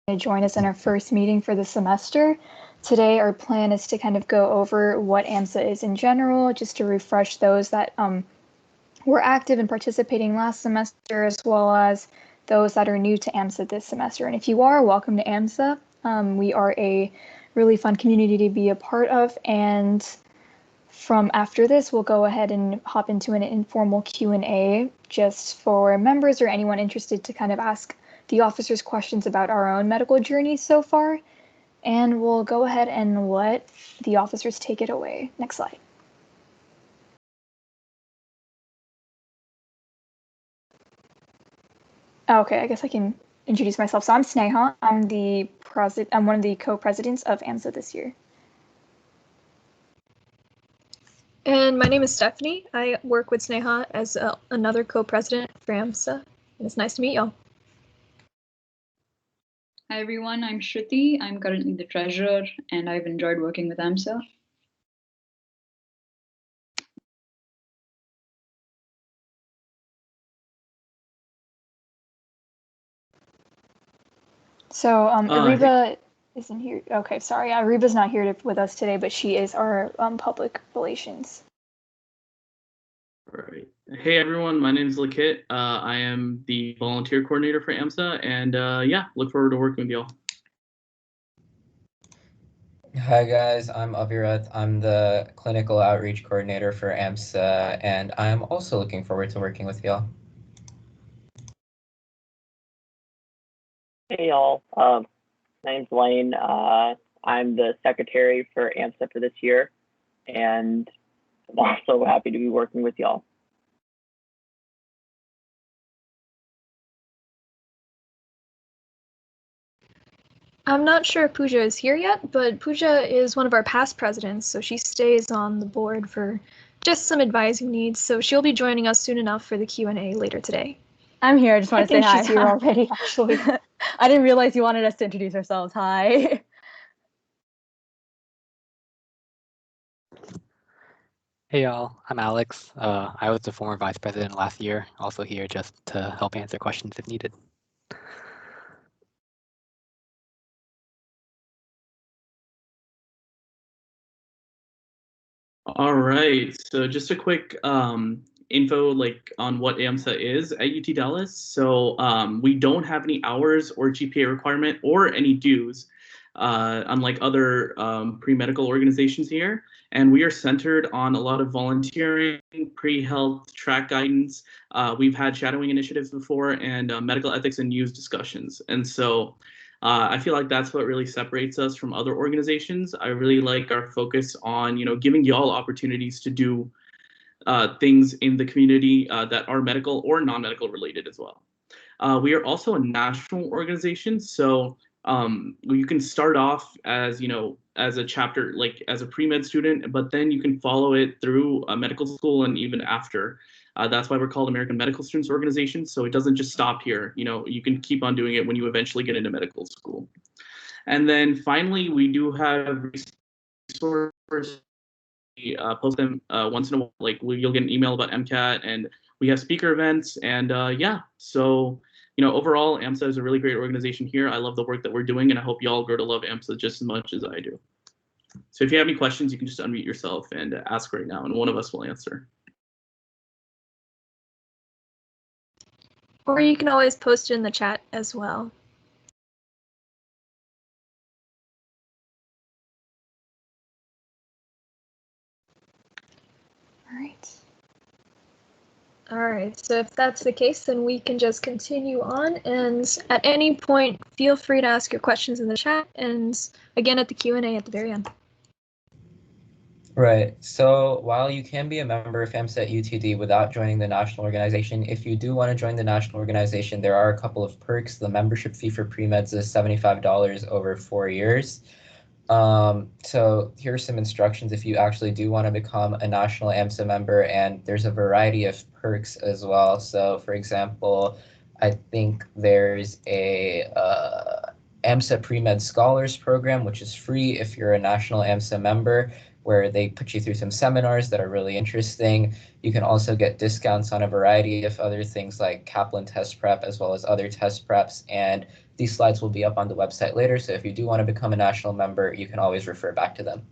to join us in our first meeting for the semester. Today, our plan is to kind of go over what AMSA is in general, just to refresh those that were active and participating last semester, as well as those that are new to AMSA this semester. And if you are, welcome to AMSA. We are a really fun community to be a part of, and from after this, we'll go ahead and hop into an informal Q&A just for members or anyone interested to kind of ask the officers questions about our own medical journey so far. And we'll go ahead and let the officers take it away. Next slide. Okay, I guess I can introduce myself. So I'm Sneha. I'm one of the co-presidents of AMSA this year. And my name is Stephanie. I work with Sneha as another co-president for AMSA, and it's nice to meet y'all. Hi everyone, I'm Shruti. I'm currently the treasurer, and I've enjoyed working with AMSA. So Ariba isn't here. Okay, sorry. Ariba's not here with us today, but she is our public relations. All right. Hey everyone, my name is Lakit. I am the volunteer coordinator for AMSA, and yeah, look forward to working with y'all. Hi guys, I'm Avirat. I'm the clinical outreach coordinator for AMSA, and I'm also looking forward to working with y'all. Hey y'all, my name's Lane. I'm the secretary for AMSA for this year, and I'm also happy to be working with y'all. I'm not sure if Pooja is here yet, but Pooja is one of our past presidents, so she stays on the board for just some advising needs. So she'll be joining us soon enough for the Q&A later today. I'm here. I just want to say hi. She's here already, actually. I didn't realize you wanted us to introduce ourselves. Hi. Hey y'all, I'm Alex. I was the former vice president last year, also here just to help answer questions if needed. All right, so just a quick info on what AMSA is at UT Dallas. So we don't have any hours or GPA requirement or any dues, unlike other pre-medical organizations here. And we are centered on a lot of volunteering, pre-health track guidance. We've had shadowing initiatives before, and medical ethics and use discussions. And so I feel like that's what really separates us from other organizations. I really like our focus on, giving y'all opportunities to do things in the community that are medical or non-medical related as well. We are also a national organization, so you can start off as, as a chapter, like as a pre-med student, but then you can follow it through a medical school and even after. That's why we're called American Medical Students Organization. So it doesn't just stop here. You can keep on doing it when you eventually get into medical school. And then finally, we do have resources. We post them once in a while. Like you'll get an email about MCAT, and we have speaker events. And yeah, so overall, AMSA is a really great organization here. I love the work that we're doing, and I hope y'all grow to love AMSA just as much as I do. So if you have any questions, you can just unmute yourself and ask right now, and one of us will answer. Or you can always post it in the chat as well. All right, so if that's the case, then we can just continue on, and at any point, feel free to ask your questions in the chat, and again at the Q&A at the very end. Right, so while you can be a member of AMSA at UTD without joining the national organization, if you do want to join the national organization, there are a couple of perks. The membership fee for pre-meds is $75 over 4 years. So here's some instructions if you actually do want to become a national AMSA member, and there's a variety of perks as well. So for example, I think there's a AMSA Pre-Med Scholars Program, which is free if you're a national AMSA member. where they put you through some seminars that are really interesting. You can also get discounts on a variety of other things like Kaplan test prep, as well as other test preps. And these slides will be up on the website later. So if you do want to become a national member, you can always refer back to them.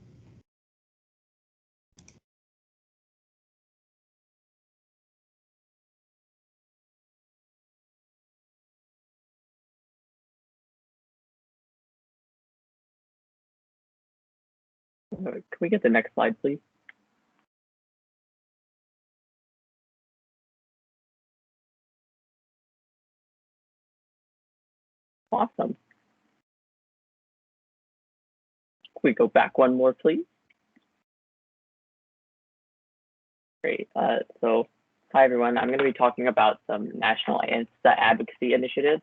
Can we get the next slide, please? Awesome. Can we go back one more, please? Great. So, hi, everyone. I'm going to be talking about some national AMSA advocacy initiatives.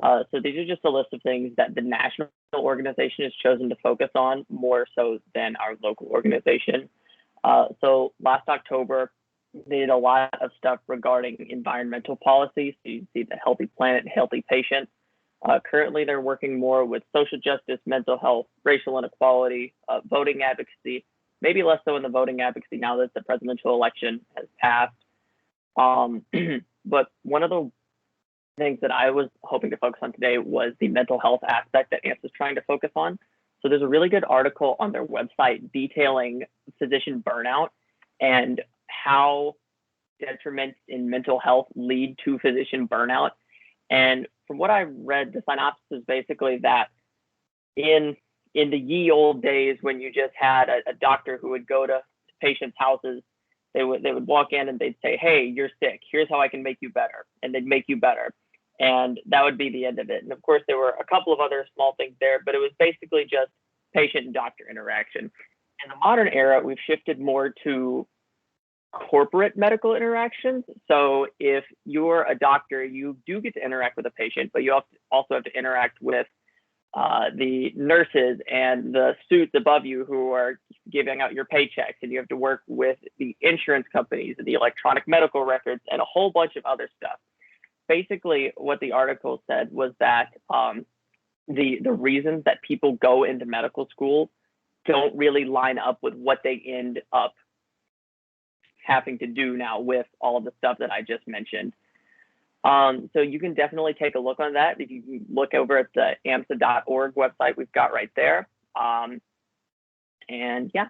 So these are just a list of things that the national organization has chosen to focus on more so than our local organization. So last October, they did a lot of stuff regarding environmental policy. So you see the Healthy Planet, Healthy Patient. Currently, they're working more with social justice, mental health, racial inequality, voting advocacy, maybe less so in the voting advocacy now that the presidential election has passed. But one of the things that I was hoping to focus on today was the mental health aspect that AMSA is trying to focus on. So there's a really good article on their website detailing physician burnout and how detriments in mental health lead to physician burnout. And from what I read, the synopsis is basically that in the ye old days when you just had a doctor who would go to patients' houses, they would walk in and they'd say, "Hey, you're sick. Here's how I can make you better," and they'd make you better. And that would be the end of it. And of course, there were a couple of other small things there, but it was basically just patient and doctor interaction. In the modern era, we've shifted more to corporate medical interactions. So if you're a doctor, you do get to interact with a patient, but you also have to interact with the nurses and the suits above you who are giving out your paychecks, and you have to work with the insurance companies and the electronic medical records and a whole bunch of other stuff. Basically, what the article said was that the reasons that people go into medical school don't really line up with what they end up having to do now with all of the stuff that I just mentioned. So you can definitely take a look on that. If you look over at the AMSA.org website, we've got right there. And yeah.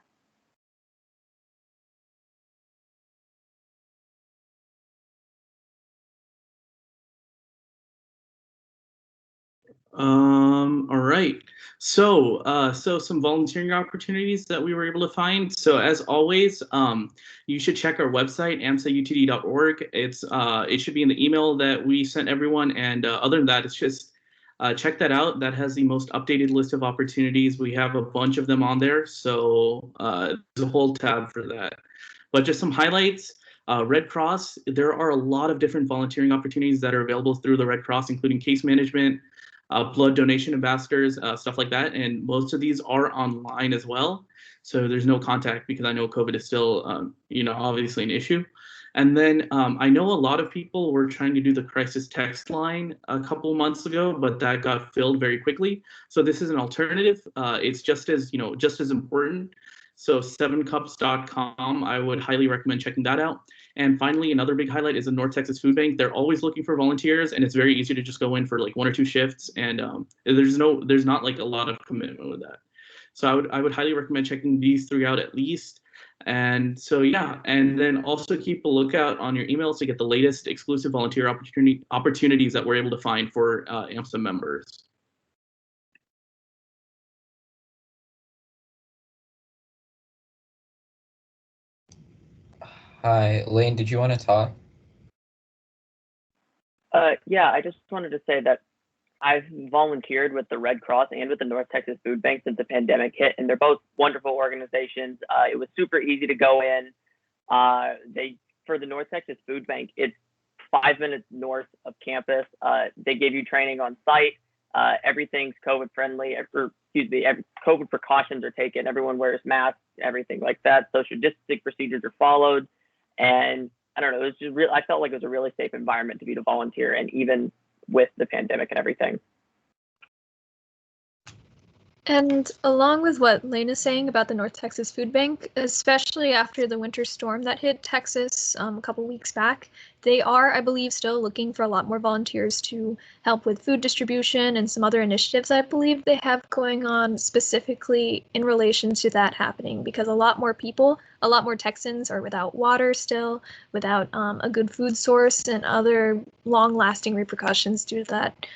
All right. So some volunteering opportunities that we were able to find. So as always, you should check our website, amsautd.org. It should be in the email that we sent everyone. And other than that, it's just check that out. That has the most updated list of opportunities. We have a bunch of them on there. So there's a whole tab for that. But just some highlights. Red Cross, there are a lot of different volunteering opportunities that are available through the Red Cross, including case management, blood donation ambassadors, stuff like that. And most of these are online as well. So there's no contact because I know COVID is still, obviously an issue. And then I know a lot of people were trying to do the crisis text line a couple months ago, but that got filled very quickly. So this is an alternative. It's just as important. So 7cups.com, I would highly recommend checking that out. And finally, another big highlight is the North Texas Food Bank. They're always looking for volunteers, and it's very easy to just go in for like 1 or 2 shifts, and there's not like a lot of commitment with that. So I would highly recommend checking these 3 out at least. And so yeah, and then also keep a lookout on your emails to get the latest exclusive volunteer opportunities that we're able to find for AMSA members. Hi, Lane, did you want to talk? Yeah, I just wanted to say that I've volunteered with the Red Cross and with the North Texas Food Bank since the pandemic hit, and they're both wonderful organizations. It was super easy to go in. For the North Texas Food Bank, it's 5 minutes north of campus. They gave you training on site. Everything's COVID friendly, COVID precautions are taken. Everyone wears masks, everything like that. Social distancing procedures are followed. And I don't know, it was just I felt like it was a really safe environment to be to volunteer, and even with the pandemic and everything. And along with what Lane is saying about the North Texas Food Bank, especially after the winter storm that hit Texas a couple weeks back, they are, I believe, still looking for a lot more volunteers to help with food distribution and some other initiatives I believe they have going on specifically in relation to that happening, because a lot more people, a lot more Texans are without water still, without a good food source, and other long-lasting repercussions due to that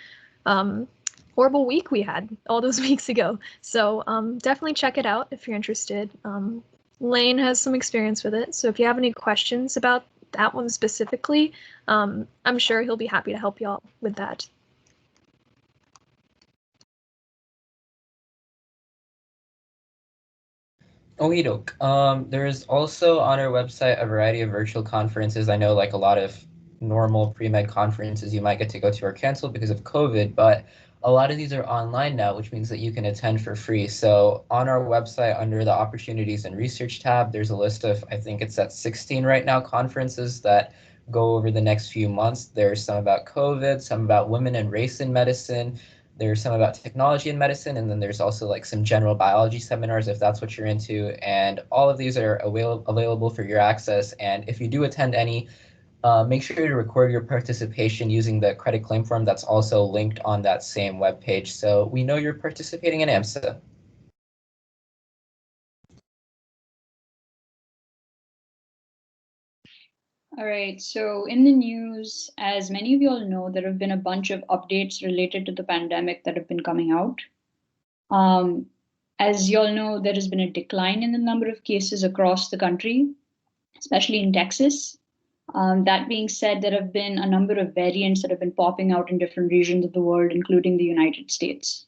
horrible week we had all those weeks ago. So definitely check it out if you're interested. Lane has some experience with it, so if you have any questions about that one specifically, I'm sure he'll be happy to help y'all with that. Okey-doke. There's also on our website a variety of virtual conferences. I know like a lot of normal pre-med conferences you might get to go to are canceled because of COVID, but a lot of these are online now, which means that you can attend for free. So on our website, under the Opportunities and Research tab, there's a list of, I think it's at 16 right now, conferences that go over the next few months. There's some about COVID, some about women and race in medicine. There's some about technology in medicine, and then there's also like some general biology seminars if that's what you're into. And all of these are available for your access. And if you do attend any, make sure to record your participation using the credit claim form that's also linked on that same webpage, so we know you're participating in AMSA. All right, so in the news, as many of you all know, there have been a bunch of updates related to the pandemic that have been coming out. As you all know, there has been a decline in the number of cases across the country, especially in Texas. That being said, there have been a number of variants that have been popping out in different regions of the world, including the United States.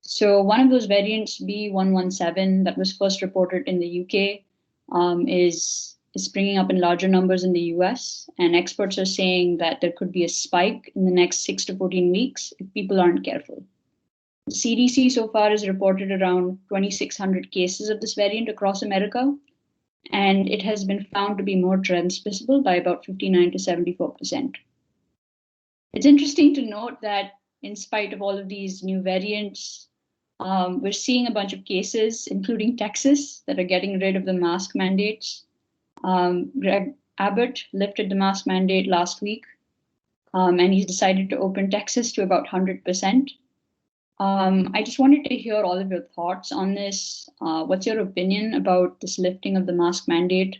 So one of those variants, B.1.1.7, that was first reported in the UK, is springing up in larger numbers in the US. And experts are saying that there could be a spike in the next 6 to 14 weeks if people aren't careful. The CDC so far has reported around 2,600 cases of this variant across America, and it has been found to be more transmissible by about 59 to 74%. It's interesting to note that in spite of all of these new variants, we're seeing a bunch of cases, including Texas, that are getting rid of the mask mandates. Greg Abbott lifted the mask mandate last week, and he's decided to open Texas to about 100%. I just wanted to hear all of your thoughts on this. What's your opinion about this lifting of the mask mandate?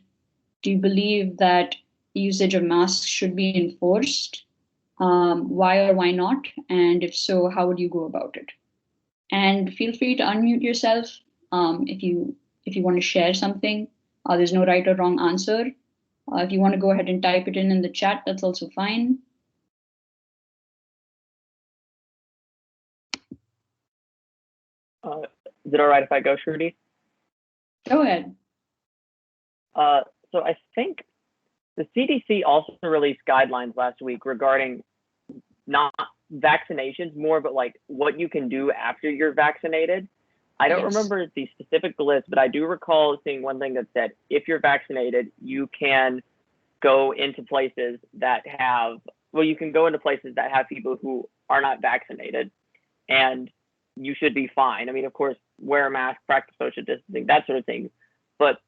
Do you believe that usage of masks should be enforced? Why or why not? And if so, how would you go about it? And feel free to unmute yourself if you want to share something. There's no right or wrong answer. If you want to go ahead and type it in the chat, that's also fine. Is it all right if I go, Shruti? Go ahead. So I think the CDC also released guidelines last week regarding not vaccinations, more but like what you can do after you're vaccinated. I don't remember the specific list, but I do recall seeing one thing that said if you're vaccinated, you can go into places that have, well, you can go into places that have people who are not vaccinated, and you should be fine. I mean, of course, wear a mask, practice social distancing, that sort of thing. But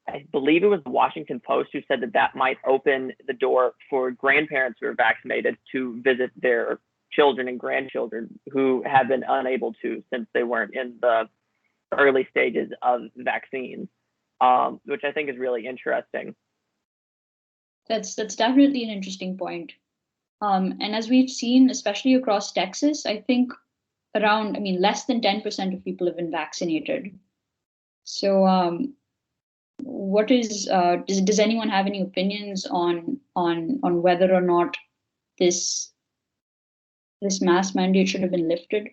I believe it was the Washington Post who said that that might open the door for grandparents who are vaccinated to visit their children and grandchildren who have been unable to since they weren't in the early stages of vaccines, which I think is really interesting. That's definitely an interesting point. And as we've seen, especially across Texas, I think less than 10% of people have been vaccinated. So what is does anyone have any opinions on whether or not this mask mandate should have been lifted?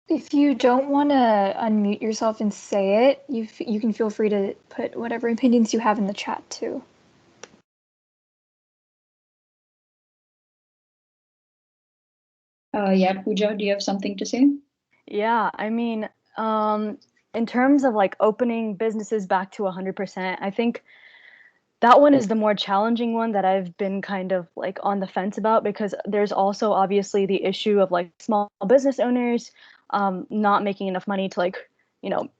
If you don't want to unmute yourself and say it, you can feel free to put whatever opinions you have in the chat too. Yeah, Pooja, do you have something to say? Yeah, I mean, in terms of like opening businesses back to 100%, I think that one is the more challenging one that I've been kind of like on the fence about, because there's also obviously the issue of like small business owners not making enough money to like,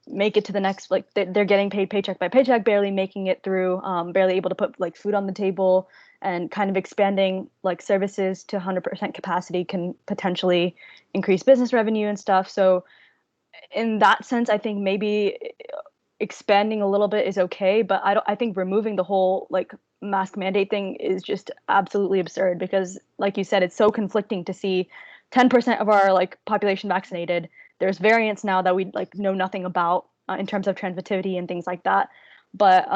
make it to the next, like they're getting paid paycheck by paycheck, barely making it through, barely able to put like food on the table, and kind of expanding like services to 100% capacity can potentially increase business revenue and stuff. So in that sense, I think maybe expanding a little bit is okay, but I think removing the whole like mask mandate thing is just absolutely absurd, because like you said, it's so conflicting to see 10% of our like population vaccinated. There's variants now that we like know nothing about in terms of transmittivity and things like that. But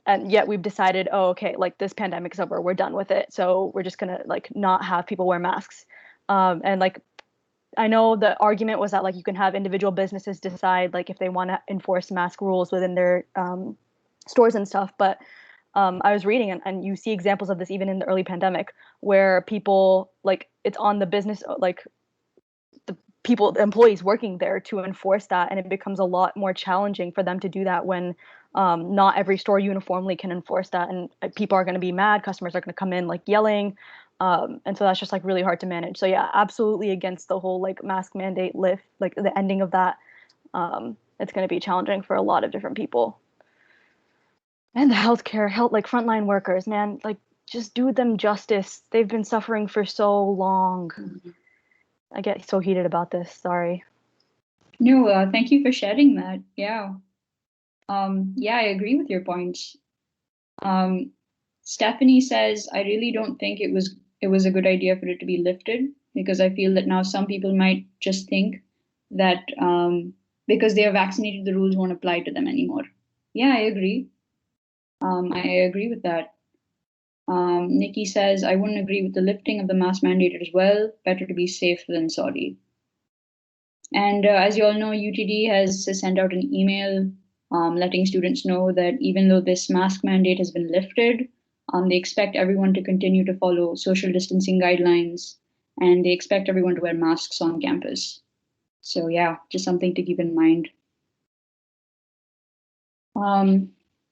and yet we've decided, oh, okay, like this pandemic is over, we're done with it, so we're just gonna like not have people wear masks. And like I know the argument was that like you can have individual businesses decide like if they want to enforce mask rules within their stores and stuff, but I was reading, and you see examples of this even in the early pandemic, where people like it's on the business, like the employees working there to enforce that, and it becomes a lot more challenging for them to do that when not every store uniformly can enforce that, and people are going to be mad, customers are going to come in like yelling, and so that's just like really hard to manage. So yeah, absolutely against the whole like mask mandate lift, like the ending of that. It's going to be challenging for a lot of different people, and the healthcare health like frontline workers, man, like just do them justice. They've been suffering for so long. I get so heated about this. Sorry. No, thank you for sharing that. Yeah. Yeah, I agree with your points. Stephanie says, I really don't think it was a good idea for it to be lifted, because I feel that now some people might just think that because they are vaccinated, the rules won't apply to them anymore. Yeah, I agree. I agree with that. Nikki says, I wouldn't agree with the lifting of the mask mandate as well. Better to be safe than sorry. And as you all know, UTD has sent out an email letting students know that even though this mask mandate has been lifted, they expect everyone to continue to follow social distancing guidelines, and they expect everyone to wear masks on campus. So yeah, just something to keep in mind.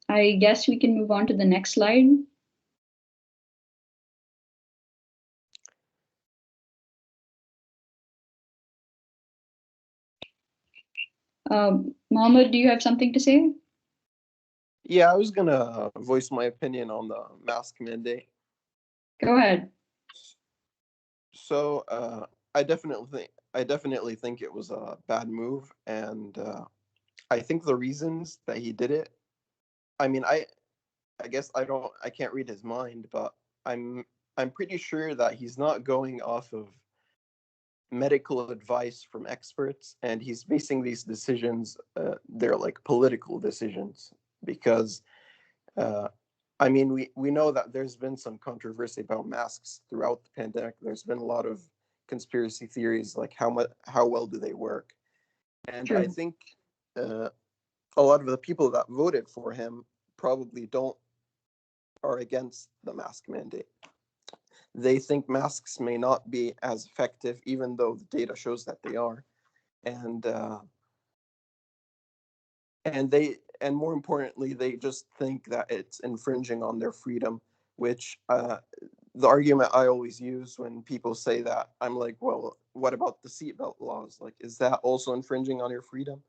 I guess we can move on to the next slide. Mohammed, do you have something to say? Yeah, I was gonna voice my opinion on the mask mandate. Go ahead. So I definitely think it was a bad move, and I think the reasons that he did it. I mean, I guess I can't read his mind, but I'm pretty sure that he's not going off of medical advice from experts, and he's basing these decisions. They're like political decisions, because I mean, we know that there's been some controversy about masks throughout the pandemic. There's been a lot of conspiracy theories, like how well do they work? And True. I think a lot of the people that voted for him probably are against the mask mandate. They think masks may not be as effective, even though the data shows that they are, and and more importantly, they just think that it's infringing on their freedom, which the argument I always use when people say that, I'm like, well, what about the seatbelt laws? Like, is that also infringing on your freedom?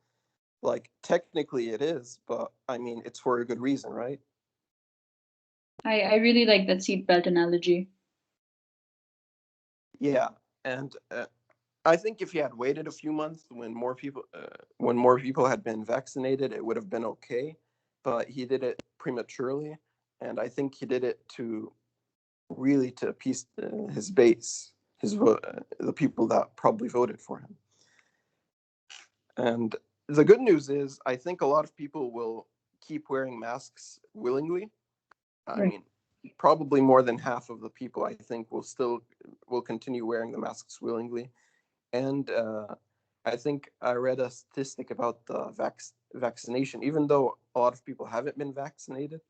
Like, technically it is, but I mean, it's for a good reason, right? I really like that seatbelt analogy. Yeah, and I think if he had waited a few months when more people had been vaccinated, it would have been okay. But he did it prematurely, and I think he did it to really to appease his base, the people that probably voted for him. And the good news is, I think a lot of people will keep wearing masks willingly. I Right. mean, probably more than half of the people, I think, will continue wearing the masks willingly. And I think I read a statistic about the vaccination. Even though a lot of people haven't been vaccinated,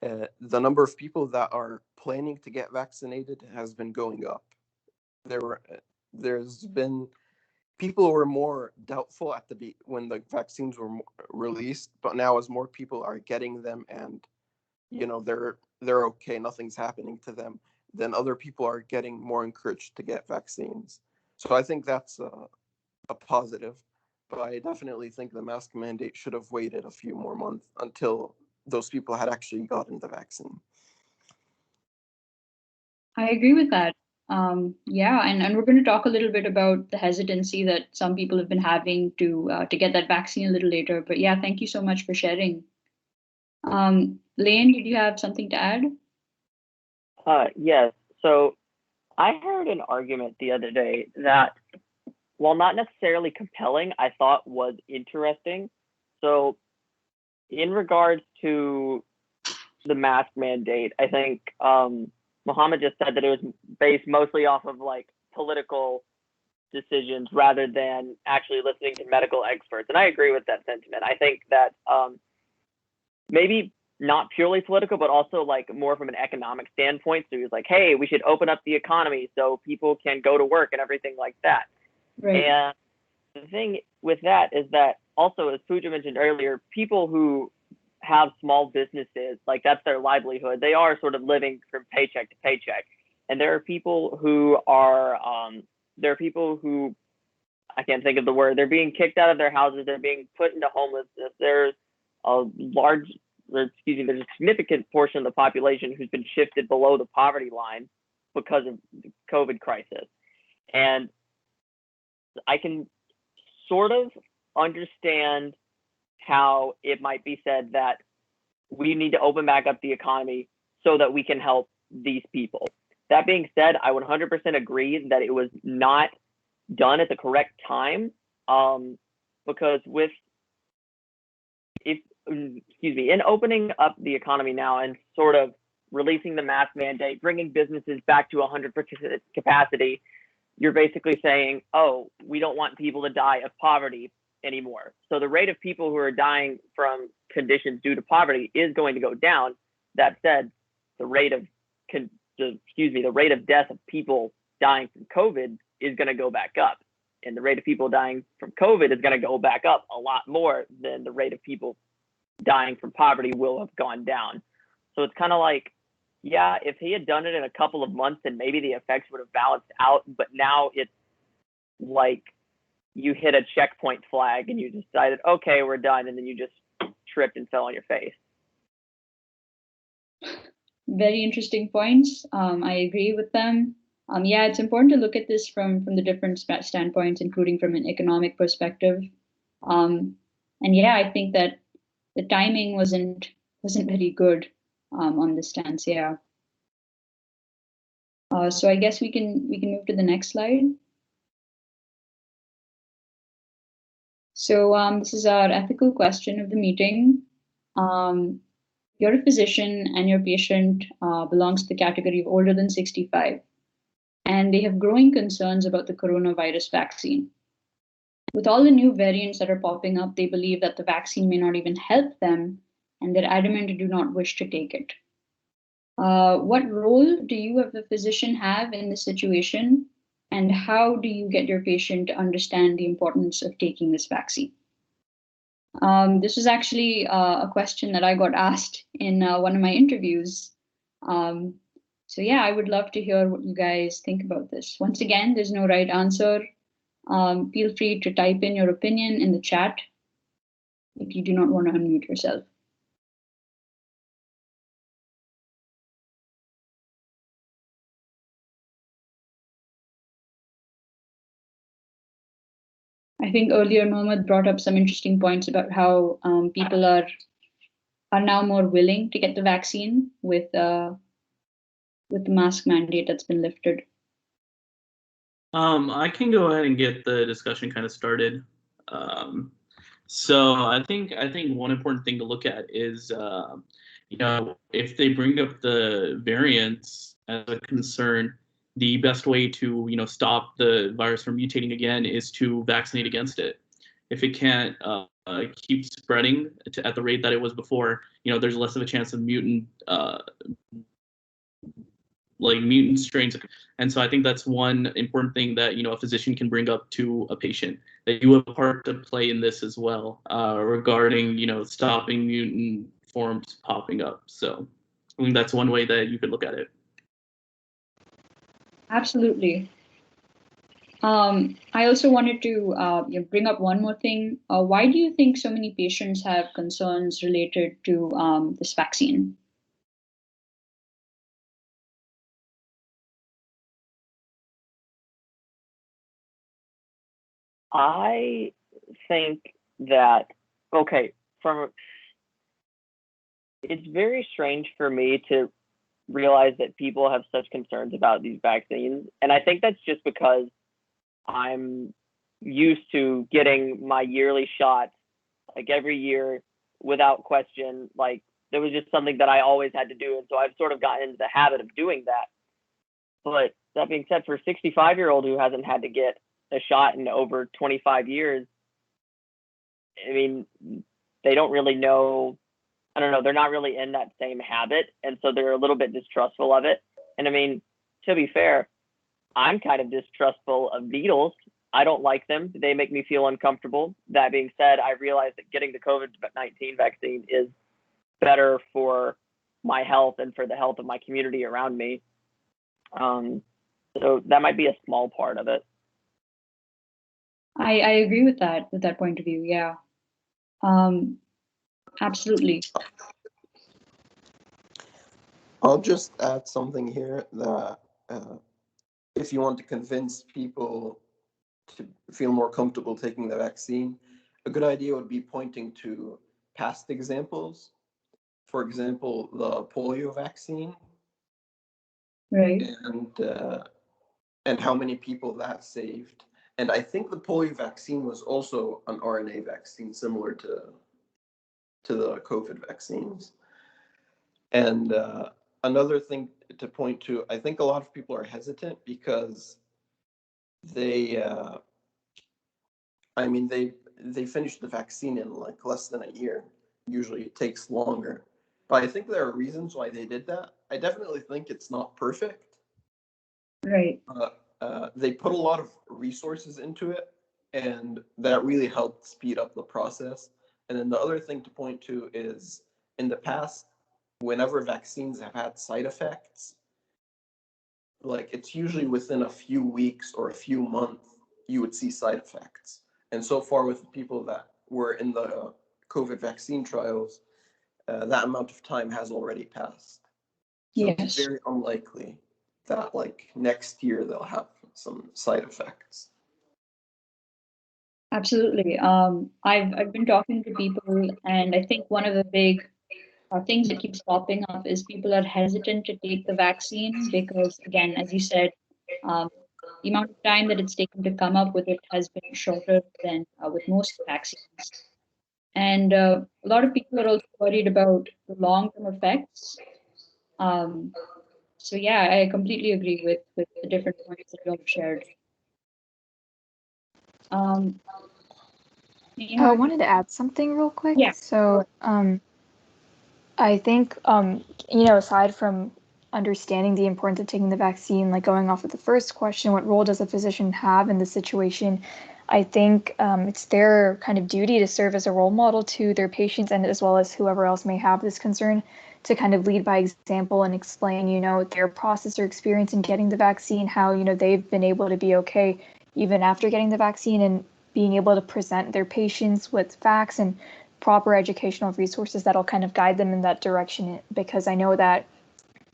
the number of people that are planning to get vaccinated has been going up. There's been people were more doubtful when the vaccines were released, but now as more people are getting them and they're okay, nothing's happening to them, then other people are getting more encouraged to get vaccines. So I think that's a positive. But I definitely think the mask mandate should have waited a few more months until those people had actually gotten the vaccine. I agree with that. Yeah, and we're going to talk a little bit about the hesitancy that some people have been having to get that vaccine a little later. But yeah, thank you so much for sharing. Lane, did you have something to add? Yes. So I heard an argument the other day that, while not necessarily compelling, I thought was interesting. So in regards to the mask mandate, I think Mohammed just said that it was based mostly off of like political decisions rather than actually listening to medical experts. And I agree with that sentiment. I think that maybe not purely political, but also like more from an economic standpoint. So he was like, hey, we should open up the economy so people can go to work and everything like that. Right. And the thing with that is that also, as Pooja mentioned earlier, people who have small businesses, like that's their livelihood, they are sort of living from paycheck to paycheck. And there are people who I can't think of the word, they're being kicked out of their houses, they're being put into homelessness. There's a significant portion of the population who's been shifted below the poverty line because of the COVID crisis. And I can sort of understand how it might be said that we need to open back up the economy so that we can help these people. That being said, I would 100% agree that it was not done at the correct time, because in opening up the economy now and sort of releasing the mask mandate, bringing businesses back to 100% capacity, you're basically saying, oh, we don't want people to die of poverty anymore. So the rate of people who are dying from conditions due to poverty is going to go down. That said, the rate of death of people dying from COVID is going to go back up. And the rate of people dying from COVID is going to go back up a lot more than the rate of people dying from poverty will have gone down. So it's kind of like, yeah, if he had done it in a couple of months, then maybe the effects would have balanced out. But now it's like you hit a checkpoint flag and you decided, okay, we're done. And then you just tripped and fell on your face. Very interesting points. I agree with them. Yeah, it's important to look at this from the different standpoints, including from an economic perspective. And yeah, I think that the timing wasn't very good on this stance. Yeah. So I guess we can move to the next slide. So this is our ethical question of the meeting. You're a physician and your patient belongs to the category of older than 65, and they have growing concerns about the coronavirus vaccine. With all the new variants that are popping up, they believe that the vaccine may not even help them, and they're adamant and do not wish to take it. What role do you as a physician have in this situation? And how do you get your patient to understand the importance of taking this vaccine? This was actually a question that I got asked in one of my interviews. So yeah, I would love to hear what you guys think about this. Once again, there's no right answer. Feel free to type in your opinion in the chat if you do not want to unmute yourself. I think earlier Mohammed brought up some interesting points about how people are now more willing to get the vaccine with the mask mandate that's been lifted. I can go ahead and get the discussion kind of started. So I think one important thing to look at is, if they bring up the variants as a concern, the best way to stop the virus from mutating again is to vaccinate against it. If it can't keep spreading at the rate that it was before, there's less of a chance of mutant strains. And so I think that's one important thing that a physician can bring up to a patient, that you have a part to play in this as well, regarding stopping mutant forms popping up. So I think that's one way that you could look at it. Absolutely. I also wanted to bring up one more thing. Why do you think so many patients have concerns related to this vaccine? I think that, okay, it's very strange for me to realize that people have such concerns about these vaccines. And I think that's just because I'm used to getting my yearly shots like every year without question. Like there was just something that I always had to do. And so I've sort of gotten into the habit of doing that. But that being said, for a 65-year-old who hasn't had to get a shot in over 25 years, I mean, they don't really know. I don't know. They're not really in that same habit. And so they're a little bit distrustful of it. And I mean, to be fair, I'm kind of distrustful of needles. I don't like them. They make me feel uncomfortable. That being said, I realize that getting the COVID-19 vaccine is better for my health and for the health of my community around me. So that might be a small part of it. I agree with that point of view. Yeah. Absolutely. I'll just add something here that if you want to convince people to feel more comfortable taking the vaccine, a good idea would be pointing to past examples. For example, the polio vaccine, Right. and how many people that saved. And I think the polio vaccine was also an RNA vaccine, similar to the COVID vaccines. And another thing to point to, I think a lot of people are hesitant because they finished the vaccine in like less than a year. Usually it takes longer. But I think there are reasons why they did that. I definitely think it's not perfect. Right. They put a lot of resources into it, and that really helped speed up the process. And then the other thing to point to is in the past, whenever vaccines have had side effects, like it's usually within a few weeks or a few months, you would see side effects. And so far with the people that were in the COVID vaccine trials, that amount of time has already passed. So Yes. it's very unlikely that like next year they'll have some side effects. Absolutely. I've been talking to people, and I think one of the big things that keeps popping up is people are hesitant to take the vaccine because, again, as you said, the amount of time that it's taken to come up with it has been shorter than with most vaccines. And a lot of people are also worried about the long-term effects. So yeah, I completely agree with the different points that you have shared. I wanted to add something real quick. Yeah. So, I think, aside from understanding the importance of taking the vaccine, like going off of the first question, what role does a physician have in the situation? I think it's their kind of duty to serve as a role model to their patients and as well as whoever else may have this concern to kind of lead by example and explain, their process or experience in getting the vaccine, how, they've been able to be okay even after getting the vaccine and being able to present their patients with facts and proper educational resources that'll kind of guide them in that direction, because I know that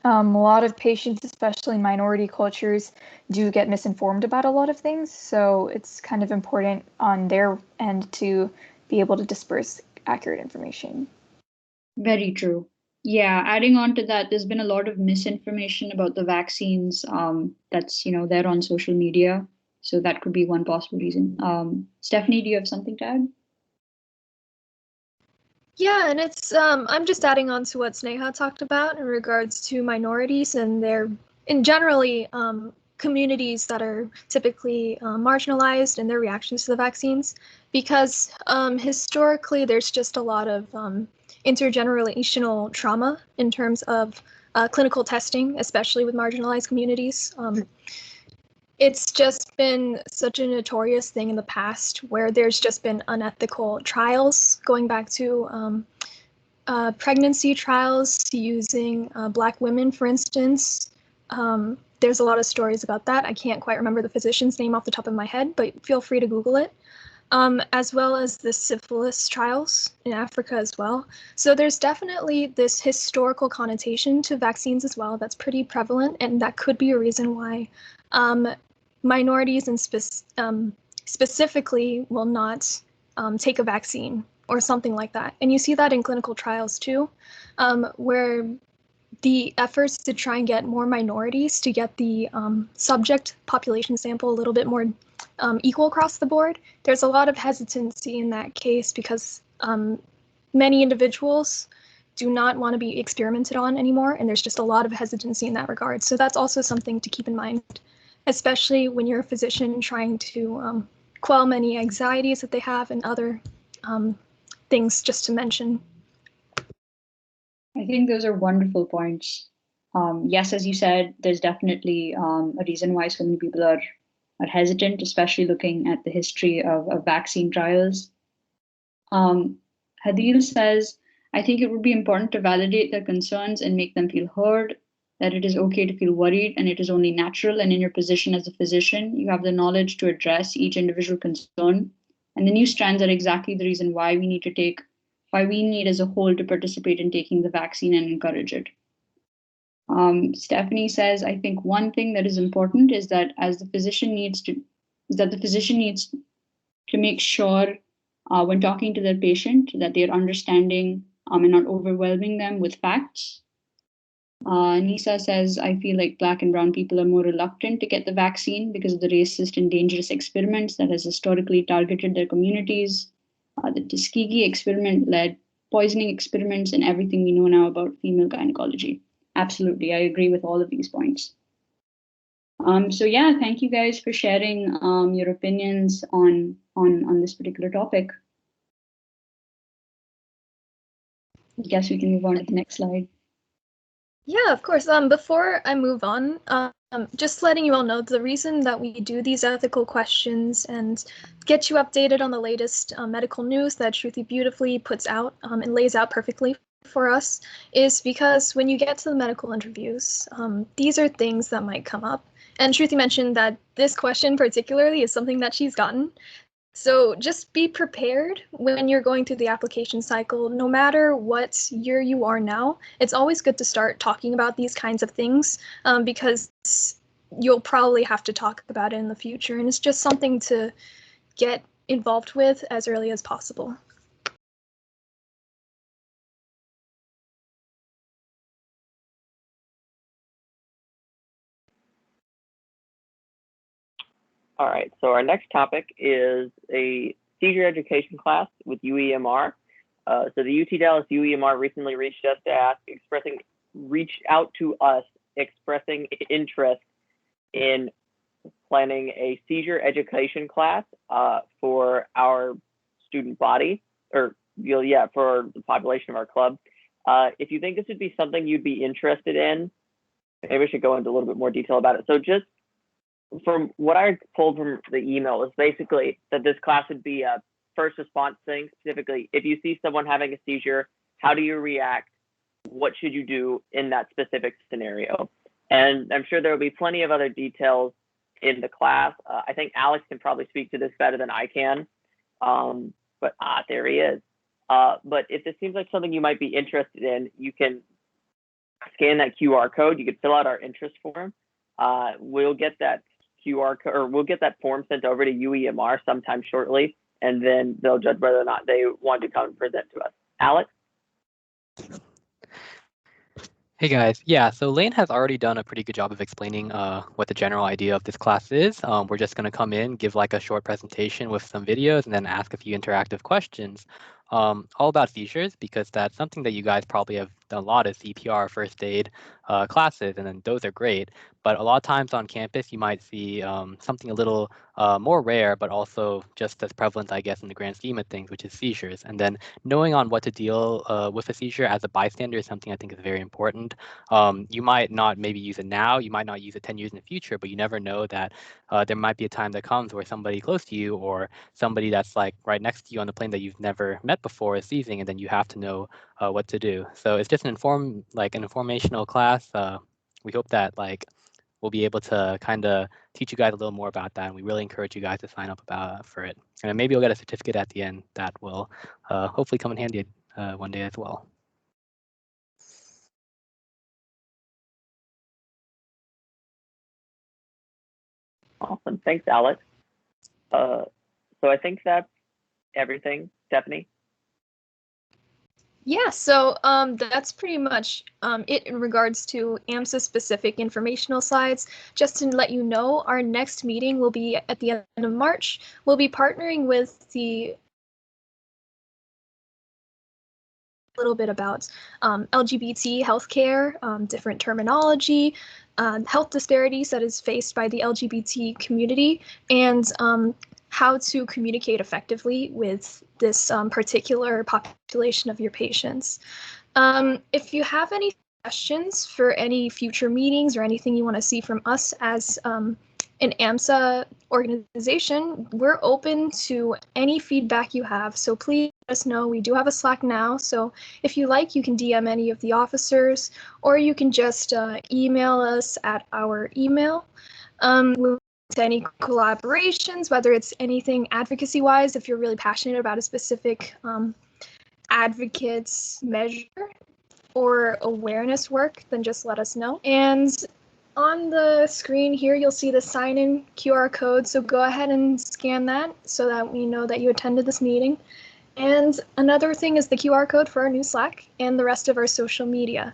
a lot of patients, especially in minority cultures, do get misinformed about a lot of things. So it's kind of important on their end to be able to disperse accurate information. Very true. Yeah, adding on to that, there's been a lot of misinformation about the vaccines that's there on social media. So that could be one possible reason. Stephanie, do you have something to add? Yeah, and it's I'm just adding on to what Sneha talked about in regards to minorities and their, in generally, communities that are typically marginalized in their reactions to the vaccines, because historically there's just a lot of intergenerational trauma in terms of clinical testing, especially with marginalized communities. It's just been such a notorious thing in the past where there's just been unethical trials going back to pregnancy trials using Black women, for instance. There's a lot of stories about that. I can't quite remember the physician's name off the top of my head, but feel free to Google it. As well as the syphilis trials in Africa as well. So there's definitely this historical connotation to vaccines as well that's pretty prevalent, and that could be a reason why minorities and specifically will not take a vaccine or something like that. And you see that in clinical trials too, where the efforts to try and get more minorities to get the subject population sample a little bit more equal across the board, there's a lot of hesitancy in that case because many individuals do not want to be experimented on anymore, and there's just a lot of hesitancy in that regard. So that's also something to keep in mind, especially when you're a physician trying to quell many anxieties that they have and other things, just to mention. I think those are wonderful points. Yes, as you said, there's definitely a reason why so many people are hesitant, especially looking at the history of vaccine trials. Hadil says, I think it would be important to validate their concerns and make them feel heard, that it is okay to feel worried and it is only natural. And in your position as a physician, you have the knowledge to address each individual concern. And the new strands are exactly the reason why we need as a whole to participate in taking the vaccine and encourage it. Stephanie says, I think one thing that is important is that the physician needs to make sure when talking to their patient that they're understanding and not overwhelming them with facts. Nisa says, I feel like Black and brown people are more reluctant to get the vaccine because of the racist and dangerous experiments that has historically targeted their communities. The Tuskegee experiment led poisoning experiments and everything we know now about female gynecology. Absolutely, I agree with all of these points. So yeah, thank you guys for sharing your opinions on this particular topic. I guess we can move on to the next slide. Yeah, of course. Before I move on, just letting you all know the reason that we do these ethical questions and get you updated on the latest medical news that Shruti beautifully puts out and lays out perfectly for us is because when you get to the medical interviews, these are things that might come up. And Shruti mentioned that this question particularly is something that she's gotten. So just be prepared when you're going through the application cycle, no matter what year you are now. It's always good to start talking about these kinds of things because you'll probably have to talk about it in the future. And it's just something to get involved with as early as possible. All right, so our next topic is a seizure education class with UEMR. So the UT Dallas UEMR recently reached out to us expressing interest in planning a seizure education class for our student body, or for the population of our club. If you think this would be something you'd be interested in, maybe I should go into a little bit more detail about it. So just from what I pulled from the email is basically that this class would be a first response thing. Specifically, if you see someone having a seizure, how do you react? What should you do in that specific scenario? And I'm sure there will be plenty of other details in the class. I think Alex can probably speak to this better than I can. But there he is. But if this seems like something you might be interested in, you can scan that QR code. You can fill out our interest form. We'll get that QR code, or we'll get that form sent over to UEMR sometime shortly, and then they'll judge whether or not they want to come and present to us. Alex? Hey guys, yeah, so Lane has already done a pretty good job of explaining what the general idea of this class is. We're just going to come in, give like a short presentation with some videos, and then ask a few interactive questions all about seizures, because that's something that you guys probably have done a lot is CPR, first aid classes, and then those are great. But a lot of times on campus, you might see something a little more rare, but also just as prevalent, I guess, in the grand scheme of things, which is seizures. And then knowing on what to deal with a seizure as a bystander is something I think is very important. You might not maybe use it now, you might not use it 10 years in the future, but you never know that there might be a time that comes where somebody close to you or somebody that's like right next to you on the plane that you've never met before is seizing, and then you have to know what to do. So it's just an informational class. We hope that we'll be able to kind of teach you guys a little more about that, and we really encourage you guys to sign up for it. And maybe you'll get a certificate at the end that will hopefully come in handy one day as well. Awesome. Thanks, Alex. So I think that's everything. Stephanie? Yeah, so that's pretty much it in regards to AMSA-specific informational slides. Just to let you know, our next meeting will be at the end of March. We'll be partnering with the little bit about LGBT healthcare, different terminology, health disparities that is faced by the LGBT community, and how to communicate effectively with this particular population of your patients. If you have any questions for any future meetings or anything you want to see from us as an AMSA organization, we're open to any feedback you have. So please let us know. We do have a Slack now. So if you like, you can DM any of the officers, or you can just email us at our email. To any collaborations, whether it's anything advocacy wise, if you're really passionate about a specific advocates measure or awareness work, then just let us know. And on the screen here, you'll see the sign-in QR code. So go ahead and scan that so that we know that you attended this meeting. And another thing is the QR code for our new Slack and the rest of our social media.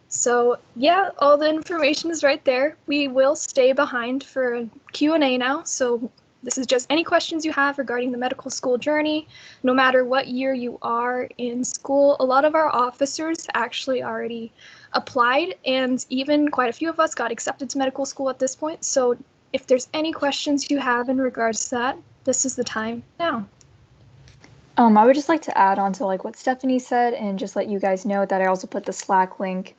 So yeah, all the information is right there. We will stay behind for a Q&A now. So this is just any questions you have regarding the medical school journey, no matter what year you are in school. A lot of our officers actually already applied, and even quite a few of us got accepted to medical school at this point. So if there's any questions you have in regards to that, this is the time now. I would just like to add on to what Stephanie said and just let you guys know that I also put the Slack link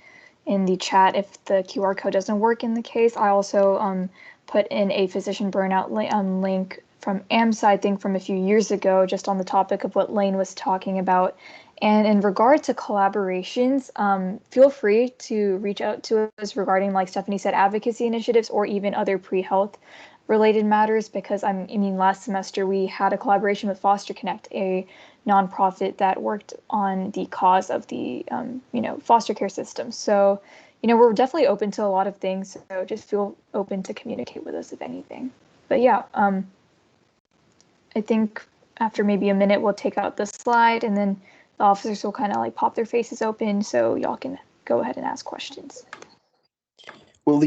in the chat if the QR code doesn't work in the case. I also put in a physician burnout link from AMSA, I think from a few years ago, just on the topic of what Lane was talking about. And in regard to collaborations, feel free to reach out to us regarding, like Stephanie said, advocacy initiatives or even other pre-health related matters, because I mean, last semester we had a collaboration with Foster Connect, a nonprofit that worked on the cause of the foster care system. So we're definitely open to a lot of things, so just feel open to communicate with us if anything. But yeah, I think after maybe a minute we'll take out the slide, and then the officers will kind of pop their faces open so y'all can go ahead and ask questions.